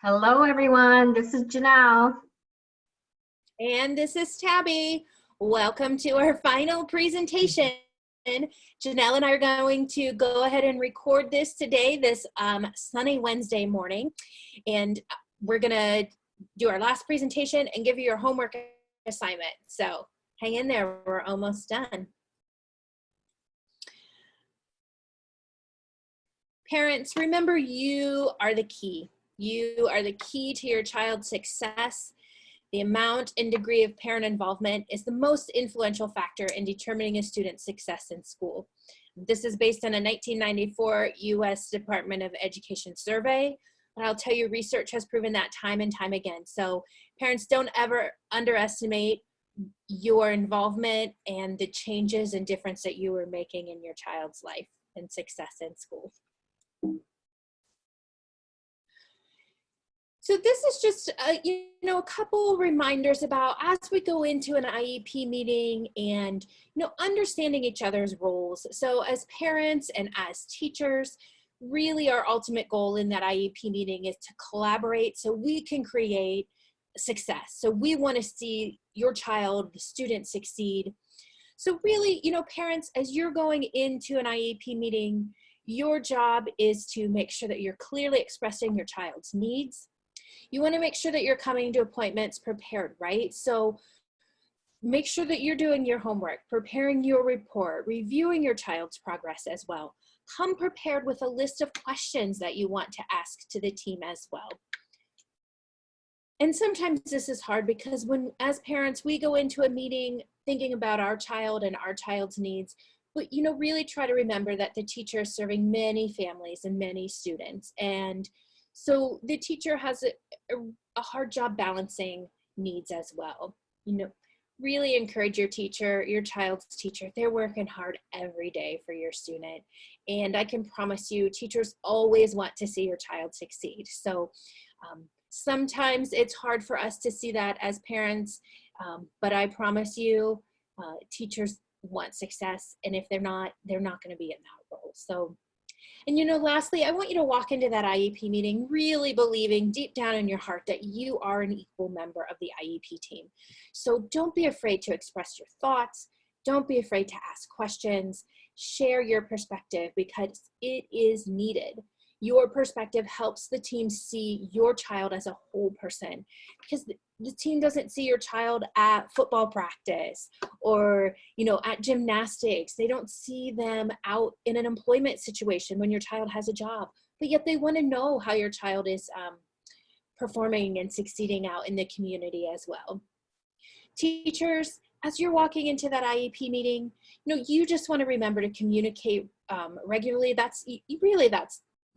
Hello, everyone. This is Janelle. And this is Tabby. Welcome to our final presentation. Janelle and I are going to go ahead and record this today, this sunny Wednesday morning. And we're going to do our last presentation and give you your homework assignment. So hang in there, we're almost done. Parents, remember you are the key. You are the key to your child's success. The amount and degree of parent involvement is the most influential factor in determining a student's success in school. This is based on a 1994 U.S. Department of Education survey, but I'll tell you, research has proven that time and time again. So parents, don't ever underestimate your involvement and the changes and difference that you are making in your child's life and success in school. So this is just, a couple reminders about as we go into an IEP meeting and, understanding each other's roles. So as parents and as teachers, really our ultimate goal in that IEP meeting is to collaborate so we can create success. So we want to see your child, the student, succeed. So really, parents, as you're going into an IEP meeting, your job is to make sure that you're clearly expressing your child's needs. You want to make sure that you're coming to appointments prepared, right? So make sure that you're doing your homework, preparing your report, reviewing your child's progress as well. Come prepared with a list of questions that you want to ask to the team as well. And sometimes this is hard because as parents, we go into a meeting thinking about our child and our child's needs, but really try to remember that the teacher is serving many families and many students. And so the teacher has a hard job balancing needs as well. Really encourage your teacher, your child's teacher. They're working hard every day for your student. And I can promise you, teachers always want to see your child succeed. So sometimes it's hard for us to see that as parents, but I promise you, teachers want success. And if they're not going to be in that role. So. And lastly, I want you to walk into that IEP meeting really believing deep down in your heart that you are an equal member of the IEP team. So don't be afraid to express your thoughts. Don't be afraid to ask questions. Share your perspective because it is needed. Your perspective helps the team see your child as a whole person, because the team doesn't see your child at football practice or, at gymnastics. They don't see them out in an employment situation when your child has a job, but yet they want to know how your child is performing and succeeding out in the community as well. Teachers, as you're walking into that IEP meeting, you just want to remember to communicate regularly. That's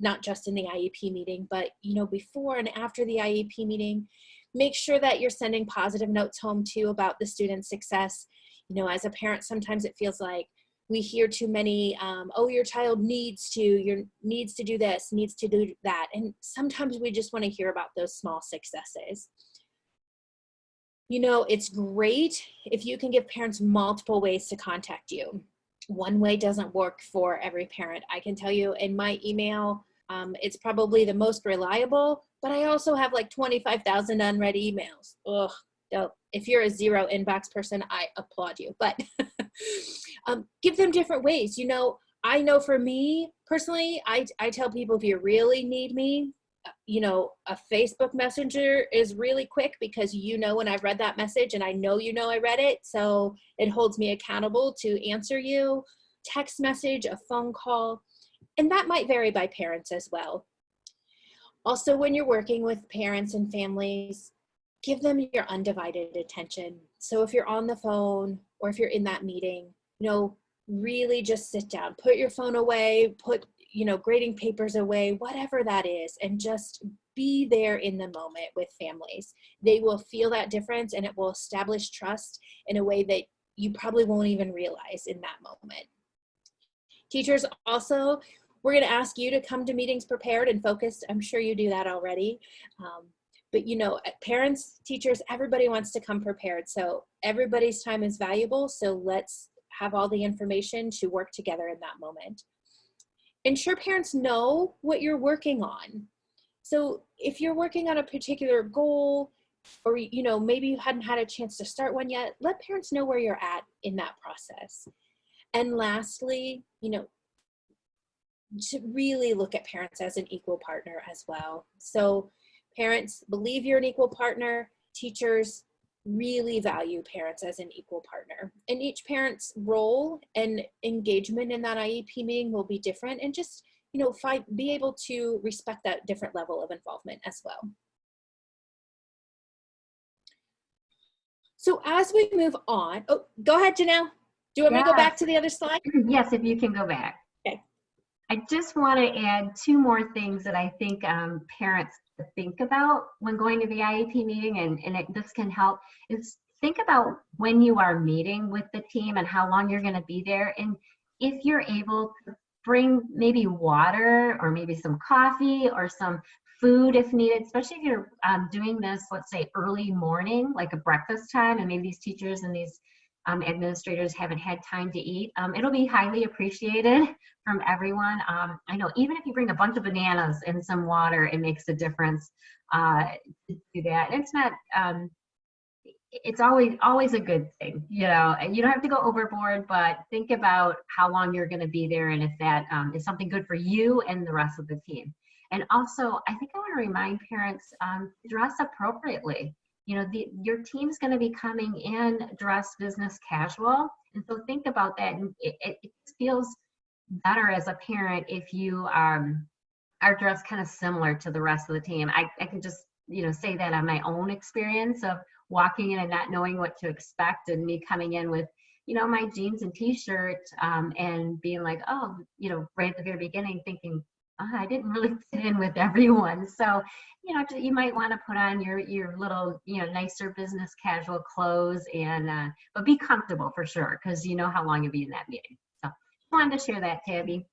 not just in the IEP meeting, but before and after the IEP meeting. Make sure that you're sending positive notes home too about the student's success. As a parent, sometimes it feels like we hear too many, oh, your child needs to do this, needs to do that. And sometimes we just want to hear about those small successes. It's great if you can give parents multiple ways to contact you. One way doesn't work for every parent. I can tell you in my email, it's probably the most reliable, but I also have like 25,000 unread emails. Ugh, if you're a zero inbox person, I applaud you, but give them different ways. I know for me personally, I tell people if you really need me, a Facebook Messenger is really quick because when I've read that message and I know I read it, so it holds me accountable to answer you. Text message, a phone call, and that might vary by parents as well. Also, when you're working with parents and families, give them your undivided attention. So if you're on the phone or if you're in that meeting, really just sit down, put your phone away, put grading papers away, whatever that is, and just be there in the moment with families. They will feel that difference and it will establish trust in a way that you probably won't even realize in that moment. Teachers also, we're going to ask you to come to meetings prepared and focused. I'm sure you do that already. But parents, teachers, everybody wants to come prepared. So everybody's time is valuable. So let's have all the information to work together in that moment. Ensure parents know what you're working on. So if you're working on a particular goal, or maybe you hadn't had a chance to start one yet, let parents know where you're at in that process. And lastly, to really look at parents as an equal partner as well. So parents believe you're an equal partner. Teachers really value parents as an equal partner. And each parent's role and engagement in that IEP meeting will be different, and just, be able to respect that different level of involvement as well. So as we move on, oh, go ahead, Janelle. Do you want me to go back to the other slide? Yes, if you can go back. Okay. I just want to add two more things that I think parents think about when going to the IEP meeting, and this can help, is think about when you are meeting with the team and how long you're going to be there. And if you're able to bring maybe water or maybe some coffee or some food if needed, especially if you're doing this, let's say early morning, like a breakfast time, and maybe these teachers and these administrators haven't had time to eat, it'll be highly appreciated from everyone. I know even if you bring a bunch of bananas and some water, it makes a difference to do that. And it's not, it's always a good thing, you don't have to go overboard, but think about how long you're going to be there, and if that is something good for you and the rest of the team. And also, I think I want to remind parents to dress appropriately. Your team's going to be coming in dressed business casual. And so think about that. And it feels better as a parent if you are dressed kind of similar to the rest of the team. I can just, say that on my own experience of walking in and not knowing what to expect, and me coming in with, my jeans and t-shirt and being like, oh, right at the very beginning thinking, I didn't really fit in with everyone. So, you might want to put on your little, nicer business casual clothes, and but be comfortable for sure, because you know how long you'll be in that meeting. So just wanted to share that, Tabby.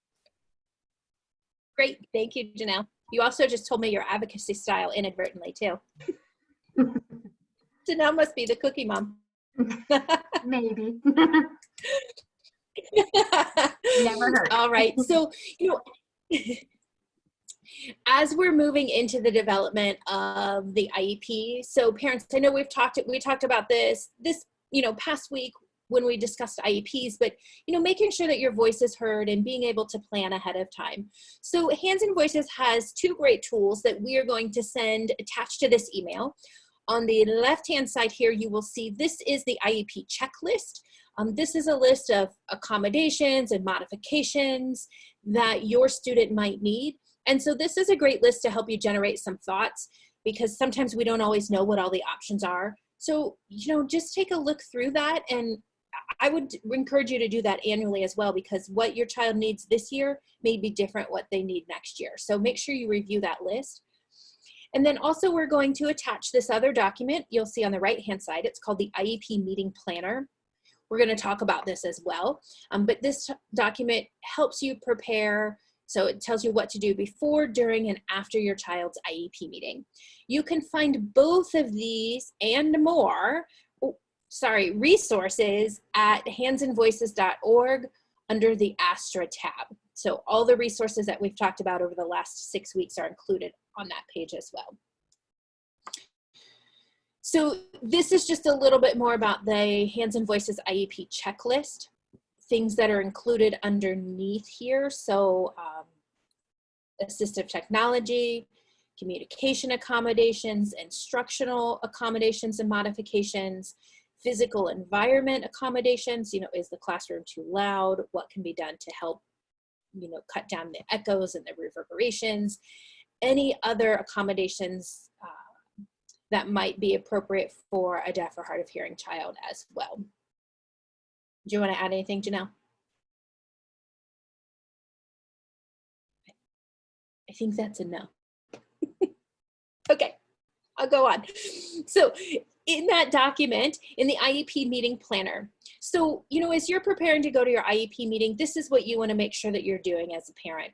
Great, thank you, Janelle. You also just told me your advocacy style inadvertently too. Janelle must be the cookie mom. Maybe. Never heard. All right, so as we're moving into the development of the IEP, so parents, I know we talked about this past week when we discussed IEPs, but making sure that your voice is heard and being able to plan ahead of time. So Hands and Voices has two great tools that we are going to send attached to this email. On the left-hand side here, you will see this is the IEP checklist. This is a list of accommodations and modifications that your student might need. And so this is a great list to help you generate some thoughts, because sometimes we don't always know what all the options are. So, just take a look through that, and I would encourage you to do that annually as well, because what your child needs this year may be different what they need next year. So make sure you review that list. And then also we're going to attach this other document you'll see on the right-hand side. It's called the IEP Meeting Planner. We're going to talk about this as well. But this document helps you prepare. So it tells you what to do before, during, and after your child's IEP meeting. You can find both of these and more, resources at handsandvoices.org under the ASTra tab. So all the resources that we've talked about over the last 6 weeks are included on that page as well. So this is just a little bit more about the Hands and Voices IEP checklist, things that are included underneath here. So assistive technology, communication accommodations, instructional accommodations and modifications, physical environment accommodations, is the classroom too loud? What can be done to help, cut down the echoes and the reverberations? Any other accommodations that might be appropriate for a deaf or hard of hearing child as well. Do you want to add anything, Janelle? I think that's a no. Okay, I'll go on. So in that document, in the IEP meeting planner, so, as you're preparing to go to your IEP meeting, this is what you want to make sure that you're doing as a parent.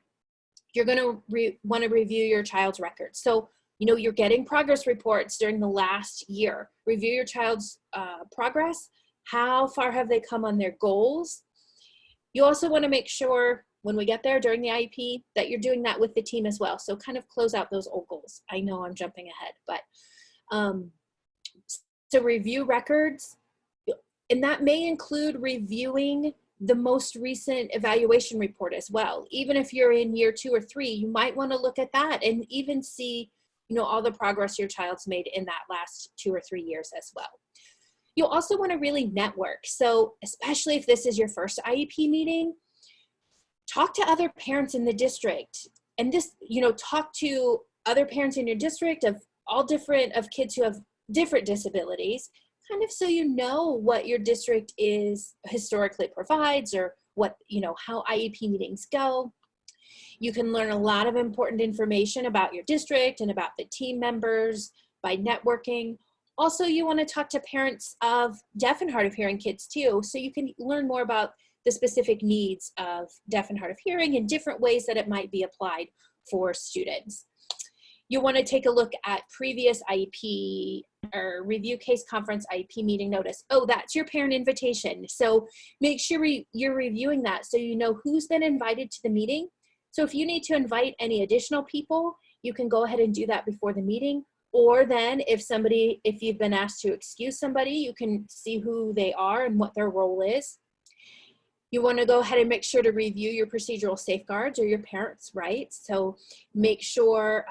You're going to want to review your child's records. So, you're getting progress reports during the last year. Review your child's progress. How far have they come on their goals? You also want to make sure when we get there during the IEP, that you're doing that with the team as well. So kind of close out those old goals. I know I'm jumping ahead, but so review records, and that may include reviewing the most recent evaluation report as well. Even if you're in year 2 or 3, you might want to look at that and even see, you know, all the progress your child's made in that last 2 or 3 years as well. You'll also want to really network. So especially if this is your first IEP meeting, talk to other parents in the district, and this, you know, talk to other parents in your district of all different, of kids who have different disabilities, kind of so you know what your district is historically provides, or what, you know, how IEP meetings go. You can learn a lot of important information about your district and about the team members by networking. Also, you want to talk to parents of deaf and hard of hearing kids too, so you can learn more about the specific needs of deaf and hard of hearing and different ways that it might be applied for students. You want to take a look at previous IEP or review case conference IEP meeting notice. Oh, that's your parent invitation. So make sure you're reviewing that so you know who's been invited to the meeting. So if you need to invite any additional people, you can go ahead and do that before the meeting. Or then if you've been asked to excuse somebody, you can see who they are and what their role is. You want to go ahead and make sure to review your procedural safeguards or your parents' rights. So make sure,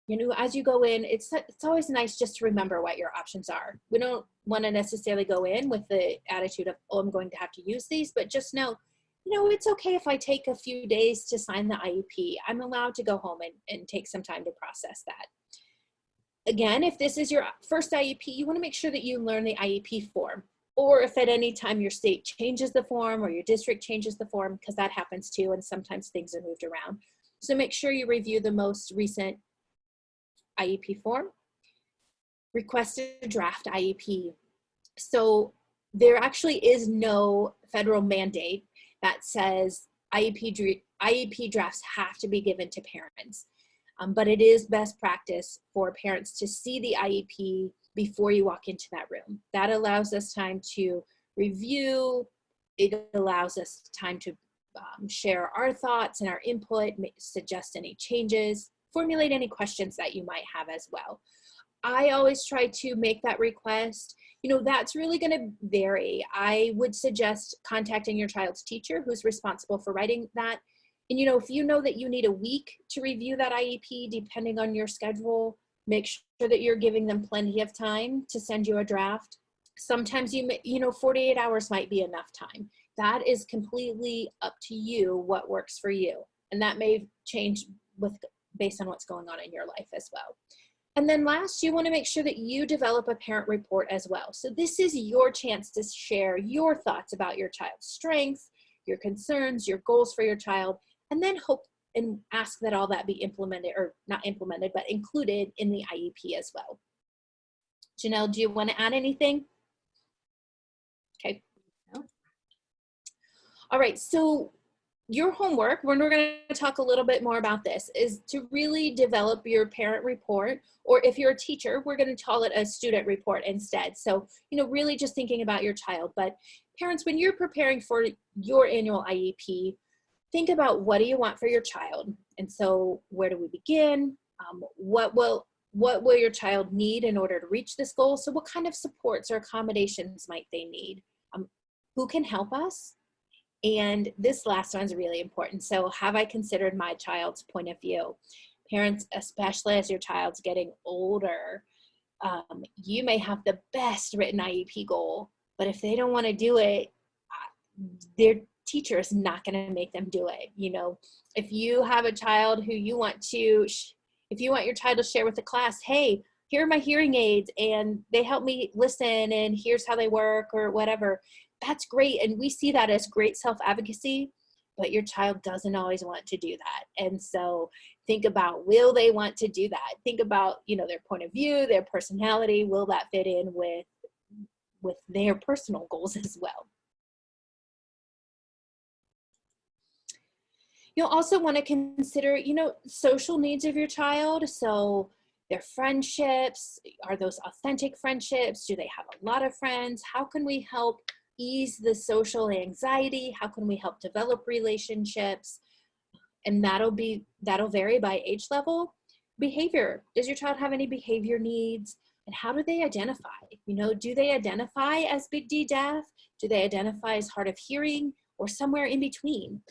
you know, as you go in, it's always nice just to remember what your options are. We don't want to necessarily go in with the attitude of, oh, I'm going to have to use these, but just know, you know, it's okay if I take a few days to sign the IEP. I'm allowed to go home and take some time to process that. Again, if this is your first IEP, you want to make sure that you learn the IEP form. Or if at any time your state changes the form or your district changes the form, because that happens too, and sometimes things are moved around. So make sure you review the most recent IEP form. Request a draft IEP. So there actually is no federal mandate that says IEP drafts have to be given to parents. But it is best practice for parents to see the IEP before you walk into that room. That allows us time to review. It allows us time to share our thoughts and our input, suggest any changes, formulate any questions that you might have as well. I always try to make that request. You know, that's really going to vary. I would suggest contacting your child's teacher who's responsible for writing that. And, you know, if you know that you need a week to review that IEP, depending on your schedule, make sure that you're giving them plenty of time to send you a draft. Sometimes you know, 48 hours might be enough time. That is completely up to you what works for you. And that may change based on what's going on in your life as well. And then last, you want to make sure that you develop a parent report as well. So this is your chance to share your thoughts about your child's strengths, your concerns, your goals for your child, and then hope and ask that all that be implemented, or not implemented, but included in the IEP as well. Janelle, do you want to add anything? Okay. No. All right, so your homework, when we're going to talk a little bit more about this, is to really develop your parent report, or if you're a teacher, we're going to call it a student report instead. So, you know, really just thinking about your child. But parents, when you're preparing for your annual IEP, think about what do you want for your child? And so where do we begin? What will your child need in order to reach this goal? So what kind of supports or accommodations might they need? Who can help us? And this last one's really important. So have I considered my child's point of view? Parents, especially as your child's getting older, you may have the best written IEP goal, but if they don't want to do it, their teacher is not going to make them do it. You know, if you have a child who you want your child to share with the class, hey, here are my hearing aids and they help me listen and here's how they work or whatever, that's great. And we see that as great self-advocacy, but your child doesn't always want to do that. And so think about, will they want to do that? Think about, you know, their point of view, their personality, will that fit in with their personal goals as well? You'll also want to consider, you know, social needs of your child. So their friendships, are those authentic friendships? Do they have a lot of friends? How can we help ease the social anxiety? How can we help develop relationships? And that'll vary by age level. Behavior. Does your child have any behavior needs? And how do they identify? Do they identify as big D deaf? Do they identify as hard of hearing, or somewhere in between?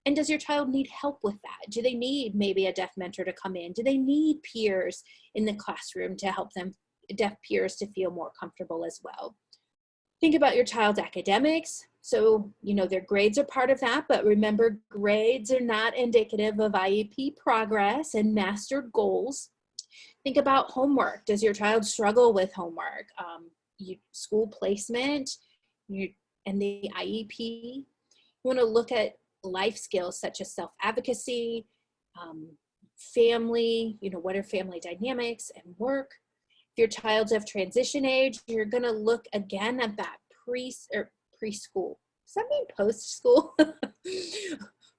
And does your child need help with that? Do they need maybe a deaf mentor to come in? Do they need peers in the classroom to help them, deaf peers, to feel more comfortable as well? Think about your child's academics. So, their grades are part of that, but remember, grades are not indicative of IEP progress and mastered goals. Think about homework. Does your child struggle with homework? School placement, and the IEP. You want to look at life skills such as self-advocacy, family, what are family dynamics, and work. If your child's of transition age, you're going to look again at that preschool. Does that mean post-school?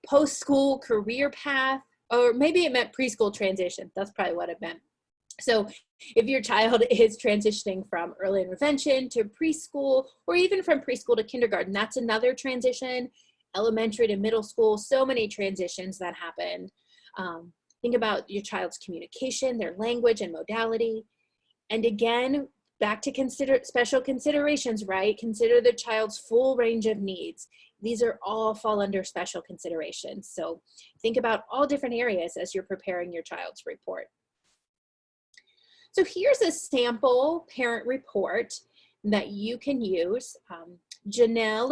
Post-school career path, or maybe it meant preschool transition. That's probably what it meant. So if your child is transitioning from early intervention to preschool, or even from preschool to kindergarten, that's another transition. Elementary to middle school, so many transitions that happen. Think about your child's communication, their language and modality. And again, back to special considerations, right? Consider the child's full range of needs. These are all fall under special considerations. So think about all different areas as you're preparing your child's report. So here's a sample parent report that you can use. Janelle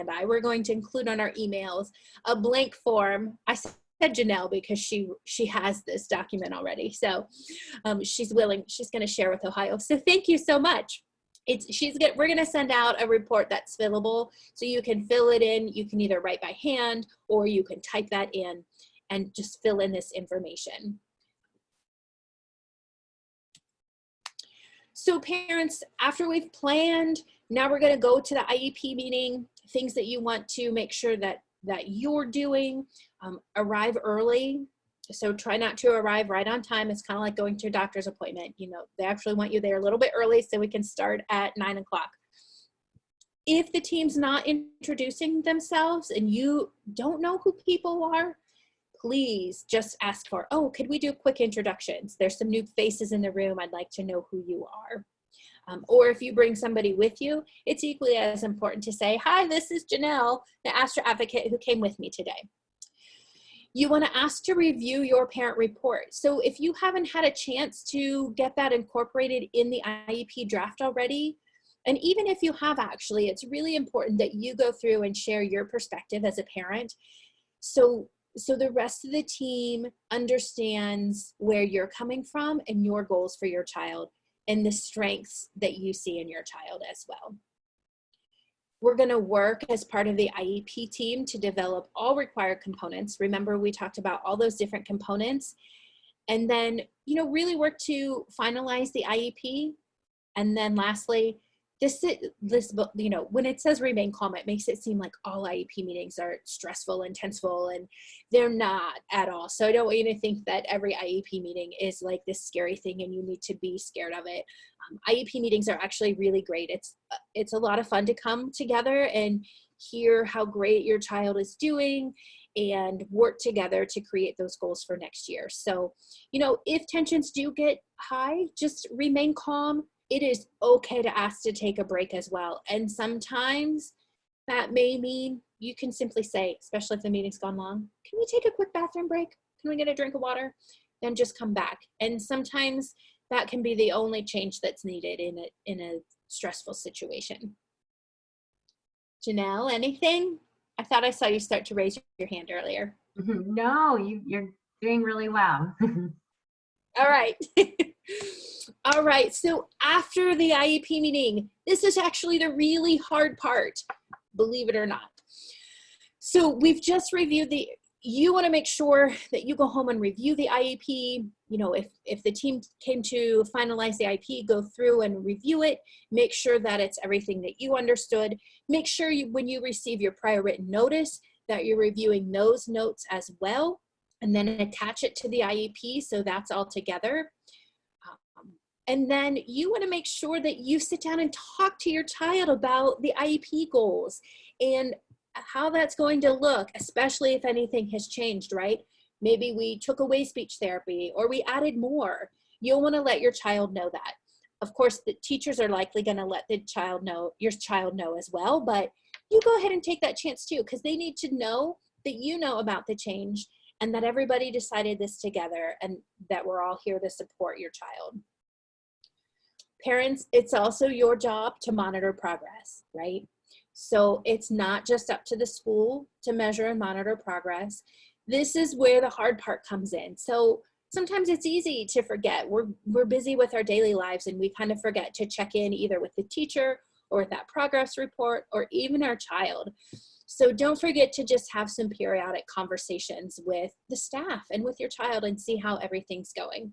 and I, we're going to include on our emails a blank form. I said Janelle because she has this document already. So she's going to share with Ohio. So thank you so much. We're going to send out a report that's fillable, so you can fill it in. You can either write by hand, or you can type that in and just fill in this information. So parents, after we've planned, now we're going to go to the IEP meeting, things that you want to make sure that you're doing. Arrive early. So try not to arrive right on time. It's kind of like going to a doctor's appointment. They actually want you there a little bit early so we can start at 9 o'clock. If the team's not introducing themselves and you don't know who people are, please just ask for, could we do quick introductions? There's some new faces in the room. I'd like to know who you are. Or if you bring somebody with you, it's equally as important to say, hi, this is Janelle, the ASTra advocate who came with me today. You want to ask to review your parent report. So if you haven't had a chance to get that incorporated in the IEP draft already, and even if you have actually, it's really important that you go through and share your perspective as a parent. So the rest of the team understands where you're coming from and your goals for your child and the strengths that you see in your child as well. We're going to work as part of the IEP team to develop all required components. Remember, we talked about all those different components. And then, really work to finalize the IEP. And then lastly, when it says remain calm, it makes it seem like all IEP meetings are stressful and tenseful, and they're not at all. So I don't want you to think that every IEP meeting is like this scary thing and you need to be scared of it. IEP meetings are actually really great. It's a lot of fun to come together and hear how great your child is doing and work together to create those goals for next year. So, if tensions do get high, just remain calm. It is okay to ask to take a break as well. And sometimes that may mean you can simply say, especially if the meeting's gone long, can we take a quick bathroom break? Can we get a drink of water? Then just come back. And sometimes that can be the only change that's needed in a stressful situation. Janelle, anything? I thought I saw you start to raise your hand earlier. No, you're doing really well. All right. All right, so after the IEP meeting, this is actually the really hard part, believe it or not. So we've just reviewed you want to make sure that you go home and review the IEP. If the team came to finalize the IEP, go through and review it, make sure that it's everything that you understood. Make sure when you receive your prior written notice that you're reviewing those notes as well, and then attach it to the IEP so that's all together. And then you want to make sure that you sit down and talk to your child about the IEP goals and how that's going to look, especially if anything has changed, right? Maybe we took away speech therapy or we added more. You'll want to let your child know that. Of course, the teachers are likely going to let the child know, your child know as well, but you go ahead and take that chance too, because they need to know that you know about the change and that everybody decided this together and that we're all here to support your child. Parents, it's also your job to monitor progress, right? So it's not just up to the school to measure and monitor progress. This is where the hard part comes in. So sometimes it's easy to forget. We're busy with our daily lives and we kind of forget to check in either with the teacher or with that progress report or even our child. So don't forget to just have some periodic conversations with the staff and with your child and see how everything's going,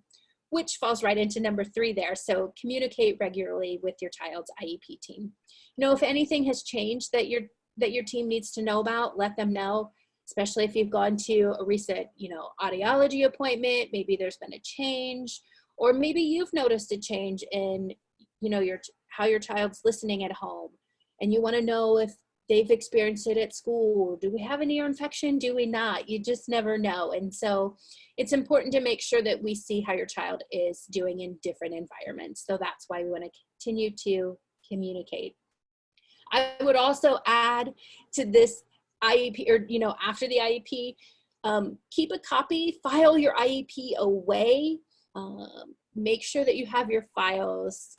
which falls right into number 3 there. So communicate regularly with your child's IEP team. You know, if anything has changed that your team needs to know about, let them know, especially if you've gone to a recent, audiology appointment, maybe there's been a change, or maybe you've noticed a change in, how your child's listening at home, and you want to know if they've experienced it at school. Do we have an ear infection? Do we not? You just never know. And so it's important to make sure that we see how your child is doing in different environments. So that's why we want to continue to communicate. I would also add to this IEP, or, after the IEP, keep a copy, file your IEP away. Make sure that you have your files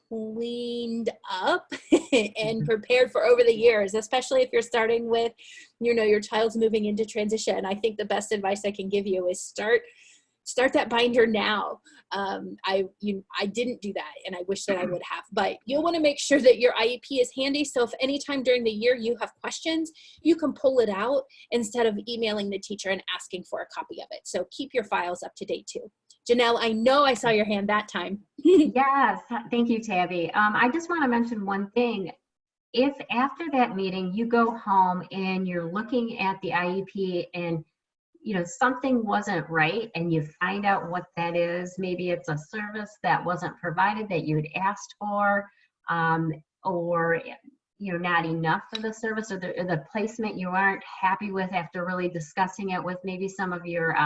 cleaned up and prepared for over the years, especially if you're starting with, your child's moving into transition. I think the best advice I can give you is start that binder now. I didn't do that and I wish that I would have, but you'll want to make sure that your IEP is handy. So if anytime during the year you have questions, you can pull it out instead of emailing the teacher and asking for a copy of it. So keep your files up to date too. Janelle, I know I saw your hand that time. Yes, thank you, Tabby. I just want to mention one thing. If after that meeting you go home and you're looking at the IEP and something wasn't right and you find out what that is, maybe it's a service that wasn't provided that you had asked for, or not enough for the service, or the placement you aren't happy with after really discussing it with maybe some of your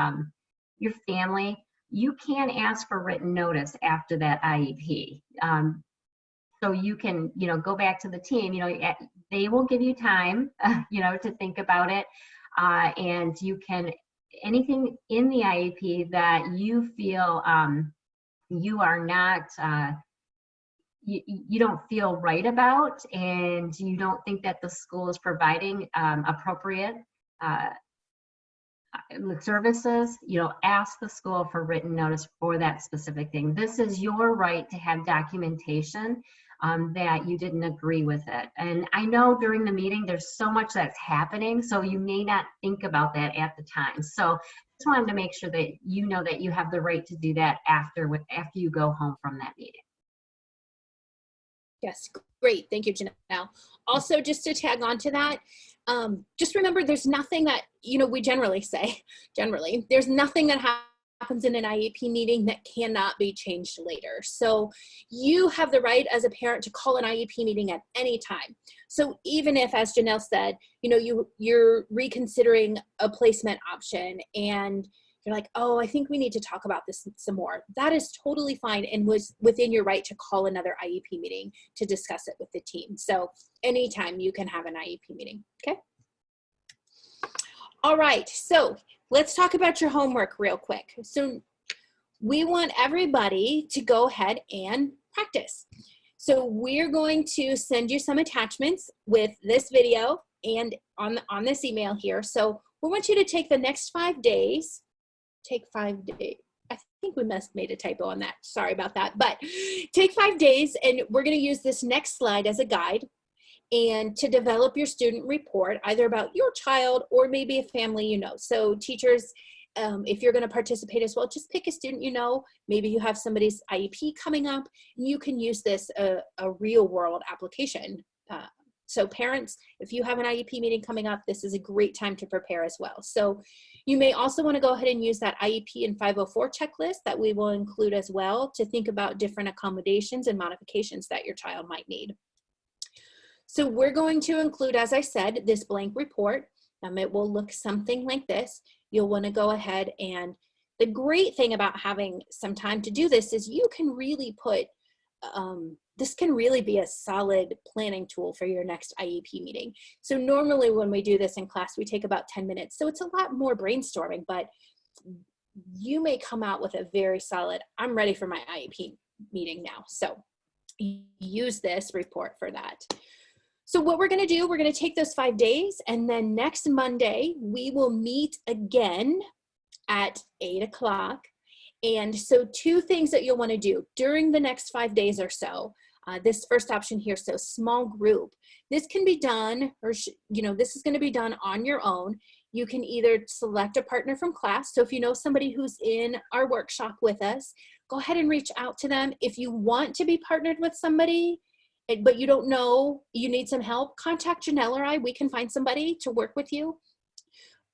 family, you can ask for written notice after that IEP. So you can, go back to the team, they will give you time, to think about it. And you can, anything in the IEP that you feel you are not, you don't feel right about, and you don't think that the school is providing appropriate services, ask the school for written notice for that specific thing. This is your right to have documentation that you didn't agree with it. And I know during the meeting there's so much that's happening, so you may not think about that at the time. So just wanted to make sure that you know that you have the right to do that after you go home from that meeting. Yes, great. Thank you, Janelle. Also, just to tag on to that, just remember there's nothing that, we generally say, there's nothing that happens in an IEP meeting that cannot be changed later. So you have the right as a parent to call an IEP meeting at any time. So even if, as Janelle said, you're reconsidering a placement option and you're like, oh, I think we need to talk about this some more, that is totally fine and was within your right to call another IEP meeting to discuss it with the team. So anytime you can have an IEP meeting, okay? All right, so let's talk about your homework real quick. So we want everybody to go ahead and practice. So we're going to send you some attachments with this video and on this email here. So we want you to take the next 5 days, take 5 days. I think we must have made a typo on that. Sorry about that. But take 5 days, and we're going to use this next slide as a guide and to develop your student report, either about your child or maybe a family you know. So teachers, if you're going to participate as well, just pick a student you know. Maybe you have somebody's IEP coming up, and you can use this a real world application So parents, if you have an IEP meeting coming up, this is a great time to prepare as well. So you may also want to go ahead and use that IEP and 504 checklist that we will include as well to think about different accommodations and modifications that your child might need. So we're going to include, as I said, this blank report. It will look something like this. You'll want to go ahead, and the great thing about having some time to do this is you can really put, this can really be a solid planning tool for your next IEP meeting. So normally when we do this in class, we take about 10 minutes. So it's a lot more brainstorming, but you may come out with a very solid, I'm ready for my IEP meeting now. So use this report for that. So what we're gonna do, we're gonna take those 5 days, and then next Monday, we will meet again at 8 o'clock. And so 2 things that you'll wanna do during the next 5 days or so, this first option here, so small group. This can be done, or this is gonna be done on your own. You can either select a partner from class. So if you know somebody who's in our workshop with us, go ahead and reach out to them. If you want to be partnered with somebody, but you don't know, you need some help, contact Janelle or I. We can find somebody to work with you.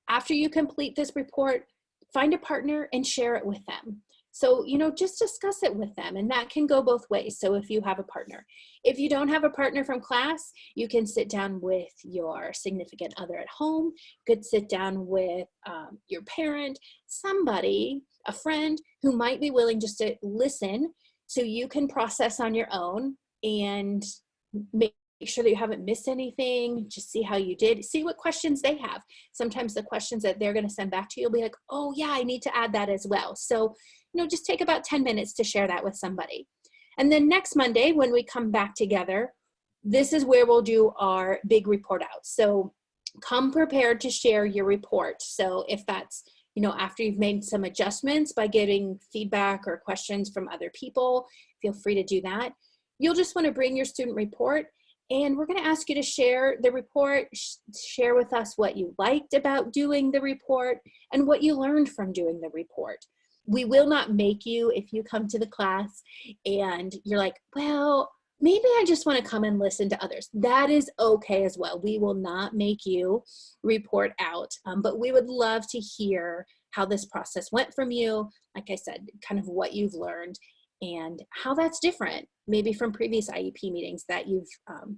After you complete this report, find a partner and share it with them. So, just discuss it with them, and that can go both ways. So if you have a partner, if you don't have a partner from class, you can sit down with your significant other at home. You could sit down with your parent, somebody, a friend who might be willing just to listen so you can process on your own and make sure that you haven't missed anything. Just see how you did, see what questions they have. Sometimes the questions that they're going to send back to you will be like, oh yeah, I need to add that as well. So, just take about 10 minutes to share that with somebody. And then next Monday, when we come back together, this is where we'll do our big report out. So come prepared to share your report. So if that's, after you've made some adjustments by getting feedback or questions from other people, feel free to do that. You'll just want to bring your student report, and we're going to ask you to share the report, share with us what you liked about doing the report and what you learned from doing the report. We will not make you, if you come to the class and you're like, well, maybe I just want to come and listen to others. That is okay as well. We will not make you report out, but we would love to hear how this process went from you. Like I said, kind of what you've learned and how that's different, maybe from previous IEP meetings that you've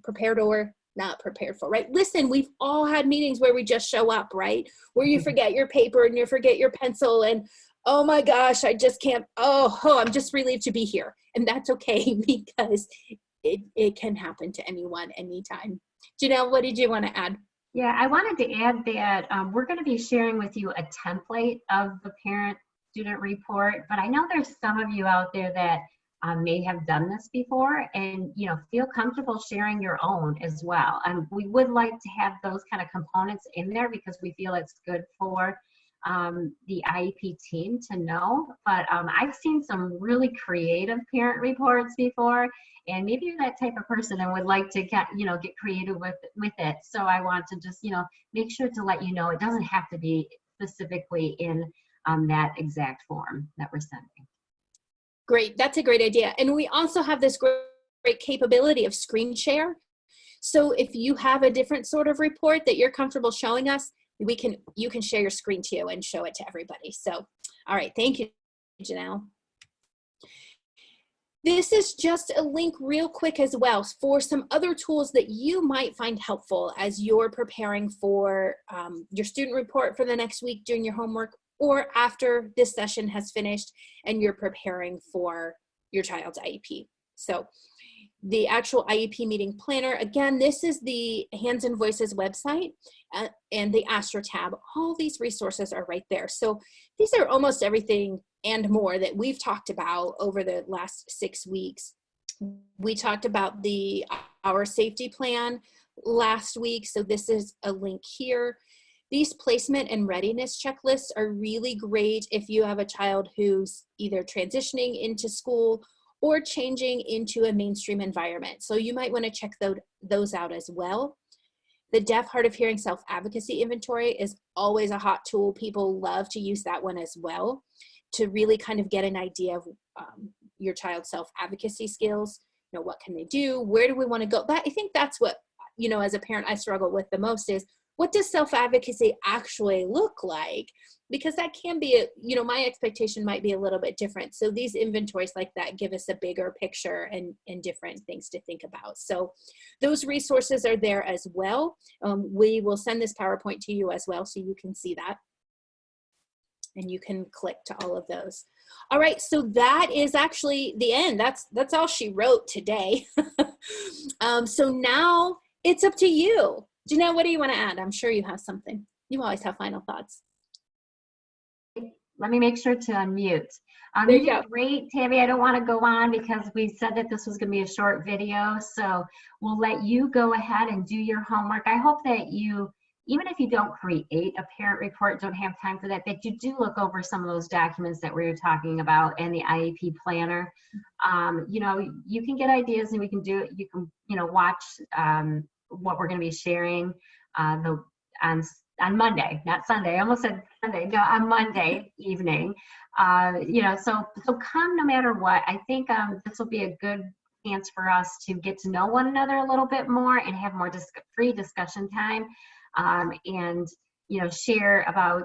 prepared or not prepared for, right? Listen, we've all had meetings where we just show up, right? Where you forget your paper and you forget your pencil and, oh my gosh, I just can't, I'm just relieved to be here. And that's okay because it can happen to anyone, anytime. Janelle, what did you want to add? Yeah, I wanted to add that we're going to be sharing with you a template of the parent-student report, but I know there's some of you out there that may have done this before and feel comfortable sharing your own as well. We would like to have those kind of components in there because we feel it's good for the IEP team to know, but I've seen some really creative parent reports before, and maybe you're that type of person and would like to get creative with it. So I want to just make sure to let you know it doesn't have to be specifically in that exact form that we're sending. Great, that's a great idea. And we also have this great capability of screen share. So if you have a different sort of report that you're comfortable showing us, you can share your screen too and show it to everybody. So, all right, thank you, Janelle. This is just a link real quick as well for some other tools that you might find helpful as you're preparing for your student report for the next week, doing your homework, or after this session has finished and you're preparing for your child's IEP. So the actual IEP meeting planner, again, this is the Hands and Voices website and the ASTra tab. All these resources are right there. So these are almost everything and more that we've talked about over the last 6 weeks. We talked about our safety plan last week, so this is a link here. These placement and readiness checklists are really great if you have a child who's either transitioning into school or changing into a mainstream environment. So you might want to check those out as well. The Deaf, Hard of Hearing Self-Advocacy Inventory is always a hot tool. People love to use that one as well to really kind of get an idea of your child's self-advocacy skills. What can they do? Where do we want to go? I think that's what you know, as a parent, I struggle with the most is, what does self-advocacy actually look like? Because that can be, you know, my expectation might be a little bit different. So these inventories like that give us a bigger picture and different things to think about. So those resources are there as well. We will send this PowerPoint to you as well, so you can see that. And you can click to all of those. All right, so that is actually the end. That's all she wrote today. So now it's up to you. Janelle, what do you want to add? I'm sure you have something. You always have final thoughts. Let me make sure to unmute. There You you go. did great, Tammy. I don't want to go on because we said that this was going to be a short video. So we'll let you go ahead and do your homework. I hope that you, even if you don't create a parent report, don't have time for that, that you do look over some of those documents that we were talking about and the IEP planner. You know, you can get ideas and we can do it. You can, you know, watch what we're going to be sharing on Monday, not Sunday. I almost said Sunday. No, on Monday evening. You know, so come no matter what. I think this will be a good chance for us to get to know one another a little bit more and have more free discussion time, and you know, share about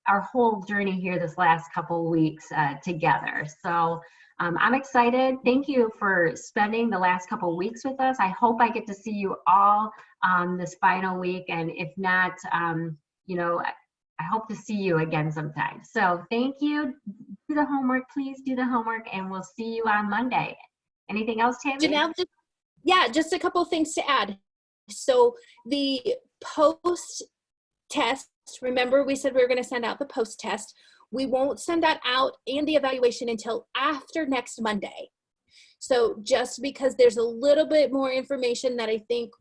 our whole journey here this last couple of weeks together. So I'm excited. Thank you for spending the last couple of weeks with us. I hope I get to see you all this final week. And if not, you know, I hope to see you again sometime. So thank you. Do the homework, please do the homework, and we'll see you on Monday. Anything else, Tammy? Janelle, just a couple of things to add. So the post test, remember we said we were going to send out the post test. We won't send that out and the evaluation until after next Monday. So just because there's a little bit more information that I think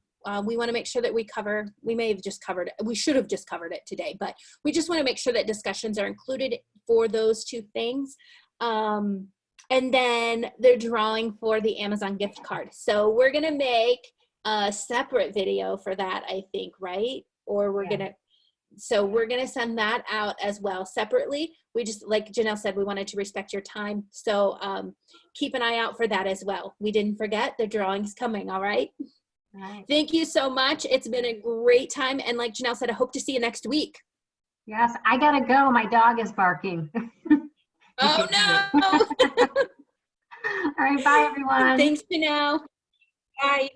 we want to make sure that we cover, we may have just covered it. We should have just covered it today, but we just want to make sure that discussions are included for those two things. And then they're drawing for the Amazon gift card. So we're going to make a separate video for that, I think, right? Or we're going to, so we're going to send that out as well separately. We just, like Janelle said, we wanted to respect your time. So keep an eye out for that as well. We didn't forget, the drawing's coming, all right? All right. Thank you so much. It's been a great time. And like Janelle said, I hope to see you next week. Yes, I gotta go. My dog is barking. Oh no! All right, bye everyone. Thanks, Janelle. Bye.